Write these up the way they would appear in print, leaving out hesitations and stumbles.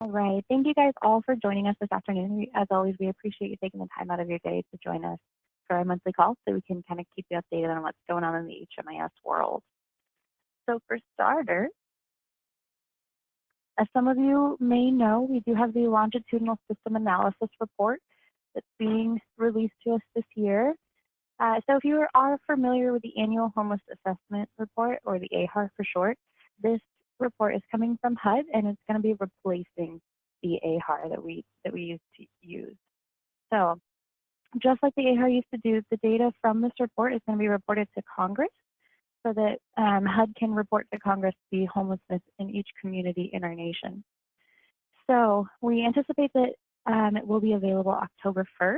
All right. Thank you guys all for joining us this afternoon. As always, we appreciate you taking the time out of your day to join us for our monthly call so we can kind of keep you updated on what's going on in the HMIS world. So for starters, as some of you may know, we do have the longitudinal system analysis report that's being released to us this year. So if you are familiar with the annual homeless assessment report, or the AHAR for short, this report is coming from HUD, and it's going to be replacing the AHAR that we used to use. So just like the AHAR used to do, the data from this report is going to be reported to Congress so that HUD can report to Congress the homelessness in each community in our nation. So we anticipate that it will be available October 1st.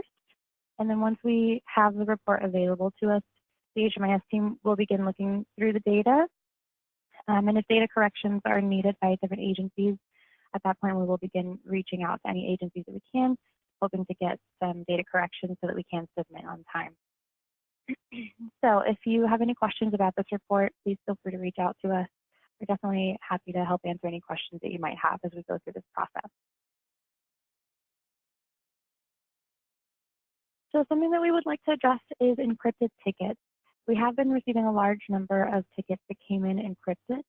And then once we have the report available to us, the HMIS team will begin looking through the data. And if data corrections are needed by different agencies, at that point we will begin reaching out to any agencies that we can, hoping to get some data corrections so that we can submit on time. So if you have any questions about this report, please feel free to reach out to us. We're definitely happy to help answer any questions that you might have as we go through this process. So something that we would like to address is encrypted tickets. We have been receiving a large number of tickets that came in encrypted.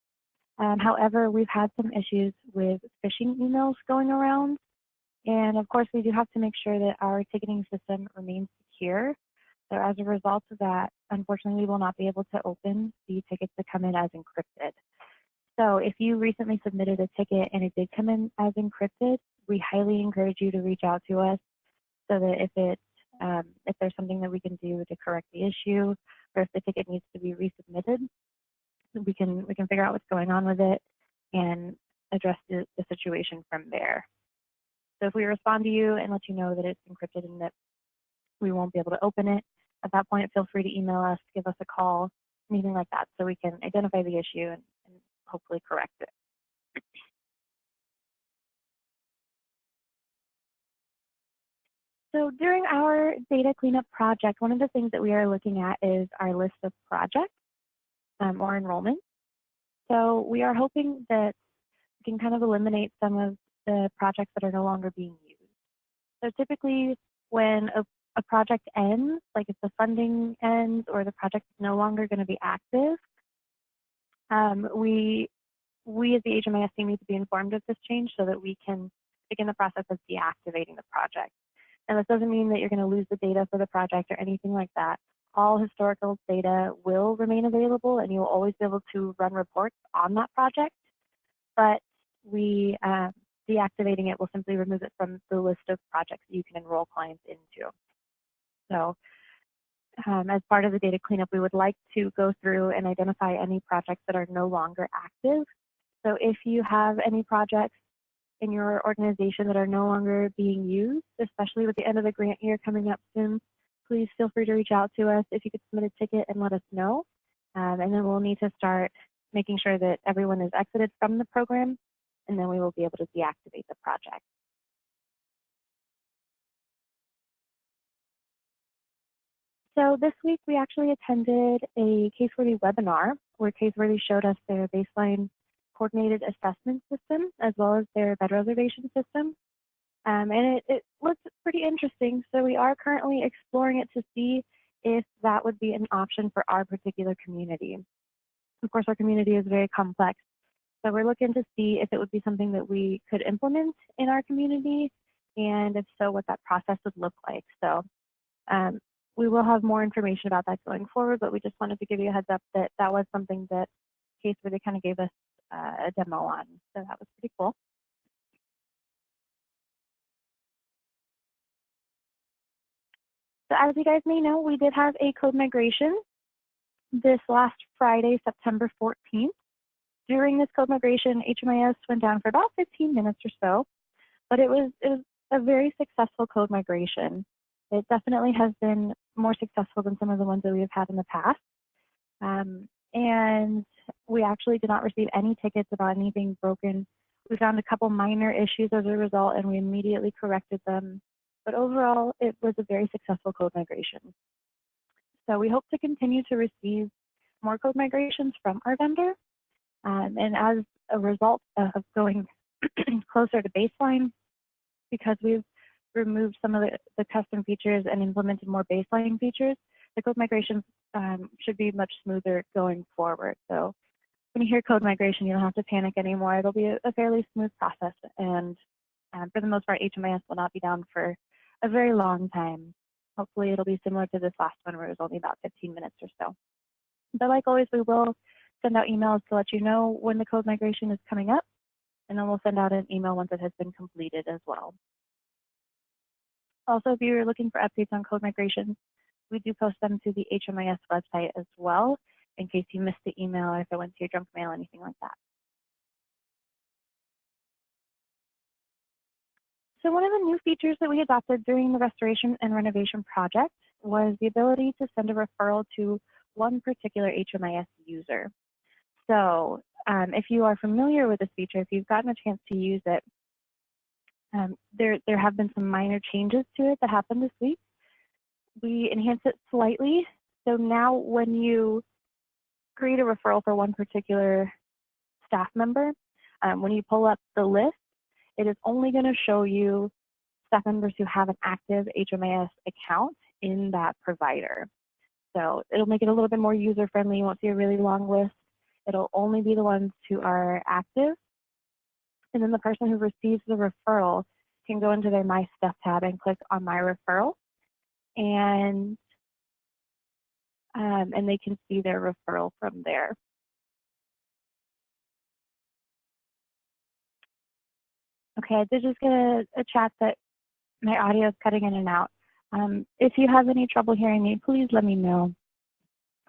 However, we've had some issues with phishing emails going around. And of course, we do have to make sure that our ticketing system remains secure. So as a result of that, unfortunately, we will not be able to open the tickets that come in as encrypted. So if you recently submitted a ticket and it did come in as encrypted, we highly encourage you to reach out to us so that if there's something that we can do to correct the issue, or if the ticket needs to be resubmitted, we can figure out what's going on with it and address the situation from there. So if we respond to you and let you know that it's encrypted and that we won't be able to open it, at that point, feel free to email us, give us a call, anything like that, so we can identify the issue and hopefully correct it. So during our data cleanup project, one of the things that we are looking at is our list of projects or enrollment. So we are hoping that we can kind of eliminate some of the projects that are no longer being used. So typically when a project ends, like if the funding ends or the project is no longer going to be active, we as the HMIS team need to be informed of this change so that we can begin the process of deactivating the project. And this doesn't mean that you're going to lose the data for the project or anything like that. All historical data will remain available, and you'll always be able to run reports on that project. But deactivating it will simply remove it from the list of projects that you can enroll clients into. So as part of the data cleanup, we would like to go through and identify any projects that are no longer active. So if you have any projects in your organization that are no longer being used, especially with the end of the grant year coming up soon, please feel free to reach out to us if you could submit a ticket and let us know. And then we'll need to start making sure that everyone is exited from the program, and then we will be able to deactivate the project. So this week we actually attended a Caseworthy webinar where Caseworthy showed us their baseline coordinated assessment system as well as their bed reservation system. And it looks pretty interesting. So we are currently exploring it to see if that would be an option for our particular community. Of course, our community is very complex. So we're looking to see if it would be something that we could implement in our community, and if so, what that process would look like. So we will have more information about that going forward, but we just wanted to give you a heads up that that was something that Caseworthy kind of gave us a demo on. So that was pretty cool. So as you guys may know, we did have a code migration this last Friday, September 14th. During this code migration, HMIS went down for about 15 minutes or so, but it was a very successful code migration. It definitely has been more successful than some of the ones that we have had in the past. And we actually did not receive any tickets about anything broken. We found a couple minor issues as a result, and we immediately corrected them. But overall, it was a very successful code migration. So we hope to continue to receive more code migrations from our vendor. And as a result of going closer to baseline because we've removed some of the custom features and implemented more baseline features. The code migrations should be much smoother going forward. So when you hear code migration, you don't have to panic anymore. It'll be a fairly smooth process, and for the most part, HMIS will not be down for a very long time. Hopefully it'll be similar to this last one where it was only about 15 minutes or so. But like always, we will send out emails to let you know when the code migration is coming up, and then we'll send out an email once it has been completed as well. Also, if you're looking for updates on code migration, we do post them to the HMIS website as well, in case you missed the email or if it went to your junk mail, anything like that. So one of the new features that we adopted during the restoration and renovation project was the ability to send a referral to one particular HMIS user. So if you are familiar with this feature, if you've gotten a chance to use it, there have been some minor changes to it that happened this week. We enhanced it slightly. So now when you create a referral for one particular staff member, when you pull up the list, it is only going to show you staff members who have an active HMIS account in that provider. So it'll make it a little bit more user-friendly. You won't see a really long list. It'll only be the ones who are active. And then the person who receives the referral can go into their My Stuff tab and click on My Referral. And they can see their referral from there. Okay, I did just get a chat that my audio is cutting in and out. If you have any trouble hearing me, please let me know.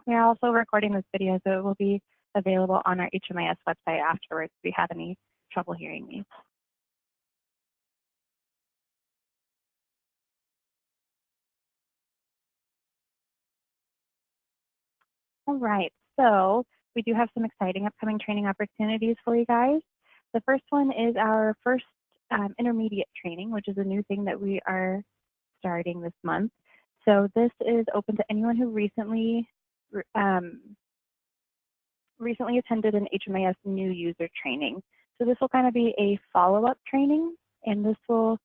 We're also recording this video, so it will be available on our HMIS website afterwards if you have any trouble hearing me. All right, so we do have some exciting upcoming training opportunities for you guys. The first one is our first intermediate training, which is a new thing that we are starting this month. So this is open to anyone who recently attended an HMIS new user training. So this will kind of be a follow-up training, and this will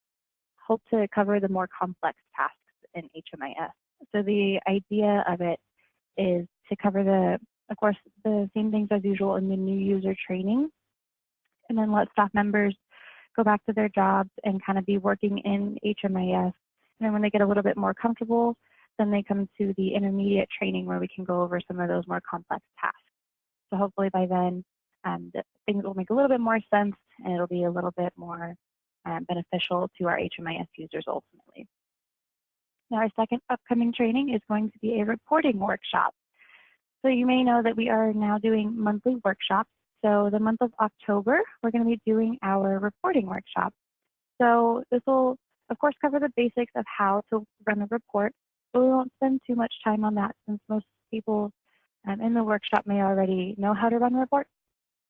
hope to cover the more complex tasks in HMIS. So the idea of it is to cover of course, the same things as usual in the new user training, and then let staff members go back to their jobs and kind of be working in HMIS. And then when they get a little bit more comfortable, then they come to the intermediate training where we can go over some of those more complex tasks. So hopefully by then, things will make a little bit more sense, and it'll be a little bit more beneficial to our HMIS users ultimately. Now, our second upcoming training is going to be a reporting workshop. So you may know that we are now doing monthly workshops. So the month of October, we're going to be doing our reporting workshop. So this will, of course, cover the basics of how to run a report, but we won't spend too much time on that since most people in the workshop may already know how to run a report.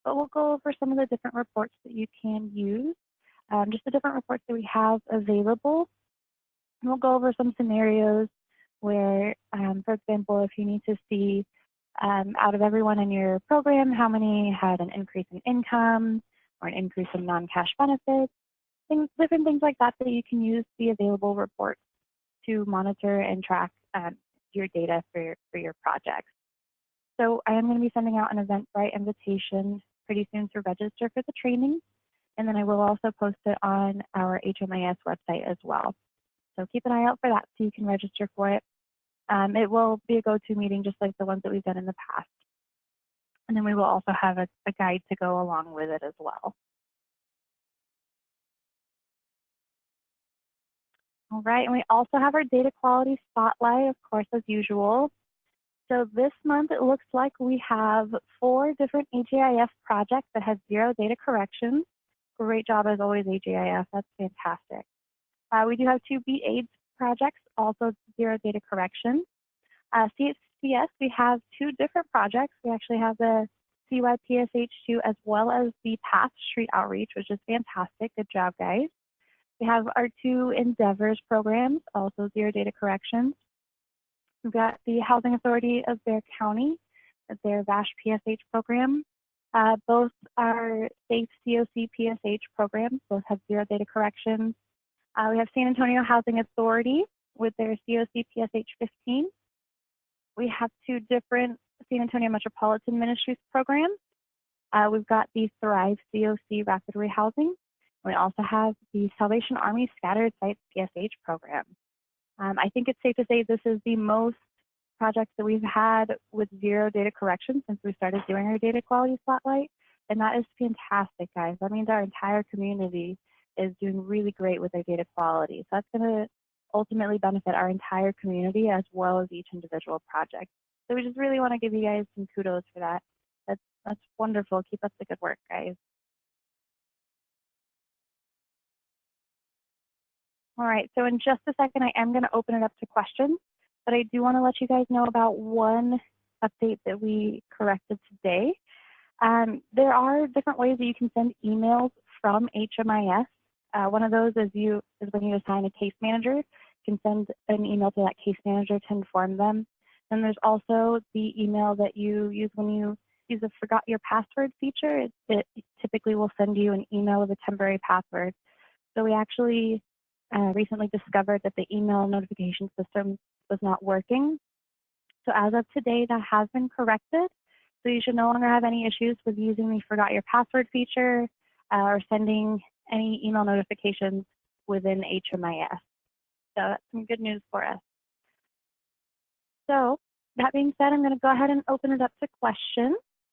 But we'll go over some of the different reports that you can use, just the different reports that we have available. And we'll go over some scenarios where, for example, if you need to see out of everyone in your program, how many had an increase in income or an increase in non-cash benefits, different things like that that you can use the available reports to monitor and track your data for your projects. So I am going to be sending out an Eventbrite invitation pretty soon to register for the training, and then I will also post it on our HMIS website as well. So keep an eye out for that so you can register for it. It will be a go-to meeting just like the ones that we've done in the past. And then we will also have a guide to go along with it as well. All right, and we also have our data quality spotlight, of course, as usual. So this month, it looks like we have 4 different AGIF projects that have 0 data corrections. Great job as always, AGIF, that's fantastic. We do have 2 B-AIDS projects, also 0 data corrections. CCS, we have 2 different projects. We actually have the CYPSH2 as well as the PATH Street Outreach, which is fantastic. Good job, guys. We have our 2 Endeavors programs, also 0 data corrections. We've got the Housing Authority of Bexar County, their VASH PSH program. Both are safe COC PSH programs. Both have zero data corrections. We have San Antonio Housing Authority with their COC PSH 15. We have two different San Antonio Metropolitan Ministries programs. We've got the Thrive COC Rapid Rehousing. We also have the Salvation Army Scattered Sites PSH program. I think it's safe to say this is the most projects that we've had with zero data correction since we started doing our data quality spotlight. And that is fantastic, guys. That means our entire community is doing really great with their data quality. So that's going to ultimately benefit our entire community as well as each individual project. So we just really want to give you guys some kudos for that. That's wonderful. Keep up the good work, guys. All right, so in just a second, I am going to open it up to questions, but I do want to let you guys know about one update that we corrected today. There are different ways that you can send emails from HMIS. One of those is when you assign a case manager. You can send an email to that case manager to inform them. Then there's also the email that you use when you use the forgot your password feature. It typically will send you an email with a temporary password. So we actually recently discovered that the email notification system was not working. So as of today, that has been corrected. So you should no longer have any issues with using the forgot your password feature or sending any email notifications within HMIS. So that's some good news for us. So that being said, I'm going to go ahead and open it up to questions.